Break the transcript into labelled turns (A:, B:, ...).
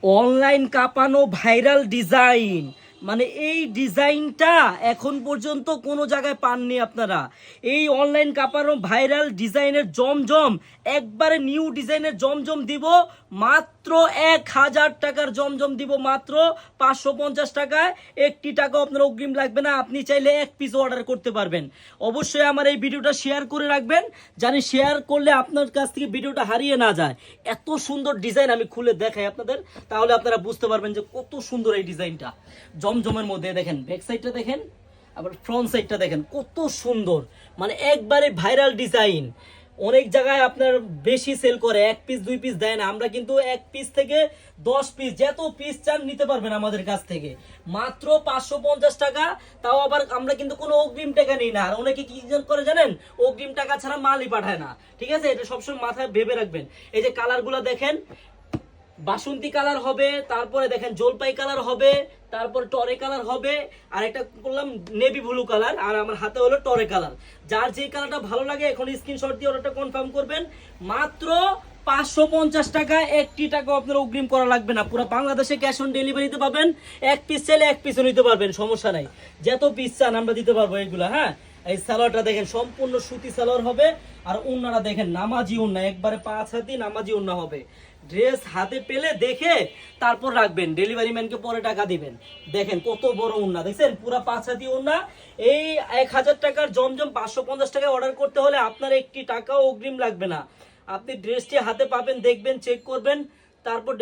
A: Online কাঁপানো viral design, মানে এই ডিজাইনটা এখন পর্যন্ত কোনো জায়গায় পাননি আপনারা। এই অনলাইন কাঁপানো ভাইরাল ডিজাইনের জমজম, একবারে নিউ ডিজাইনের জমজম দিব মাত্র 1000 টাকার জমজম দিব মাত্র 550 টাকায়। একটি টাকা আপনার অগ্রিম লাগবে না। আপনি চাইলে এক পিস অর্ডার করতে পারবেন। অবশ্যই আমার এই ভিডিওটা শেয়ার করে রাখবেন, জানি শেয়ার করলে আপনার কাছ থেকে ভিডিওটা হারিয়ে না যায়। এত সুন্দর ডিজাইন আমি খুলে দেখাই আপনাদের, তাহলে আপনারা বুঝতে পারবেন যে কত সুন্দর এই ডিজাইনটা। জমজমের মধ্যে দেখেন, ব্যাক সাইডটা দেখেন, আবার ফ্রন্ট সাইডটা দেখেন কত সুন্দর, মানে একবারে ভাইরাল ডিজাইন। অনেক জায়গায় আপনার বেশি সেল করে, এক পিস দুই পিস দেয় না। আমরা কিন্তু এক পিস থেকে 10 পিস, যত পিস চান নিতে পারবেন আমাদের কাছ থেকে মাত্র 550 টাকা। তাও আবার আমরা কিন্তু কোনো অগ্রিম টাকা নিই না। আর অনেকে কি করে জানেন, অগ্রিম টাকা ছাড়া মালই পাঠায় না। ঠিক আছে, এটা সবসময় মাথায় ভেবে রাখবেন। এই যে কালারগুলো দেখেন, বাসন্তী কালার হবে, তারপরে দেখেন জলপাই কালার হবে, তারপর টরে কালার হবে, আর একটা করলাম নেভি ব্লু কালার, আর আমার হাতে হলো টরে কালার। যার যে কালারটা ভালো লাগে এখন স্ক্রিনশট দিয়ে অর্ডারটা কনফার্ম করবেন। মাত্র 550 টাকা, একটি টাকা আপনার অগ্রিম করা লাগবে না। পুরো বাংলাদেশে ক্যাশ অন ডেলিভারিতে পাবেন। এক পিস চাইলে এক পিসও নিতে পারবেন, সমস্যা নাই। যত পিস চান আমরা দিতে পারবো এইগুলা। হ্যাঁ, এই সালোয়ারটা দেখেন সম্পূর্ণ সুতি সালোয়ার হবে, আর ওন্নাটা দেখেন নামাজি ওন্না, একবারে 5 হাতি নামাজি ওন্না হবে। ড্রেস হাতে পেলে দেখে তারপর রাখবেন, ডেলিভারি ম্যানকে পরে টাকা দিবেন। দেখেন কত বড় ওন্না, দেখছেন পুরা 5 হাতি ওন্না। এই 1000 টাকার জমজম 550 টাকায় অর্ডার করতে হলে আপনার একটি টাকাও অগ্রিম লাগবে না। আপনি ড্রেসটি হাতে পাবেন, দেখবেন, চেক করবেন, তারপর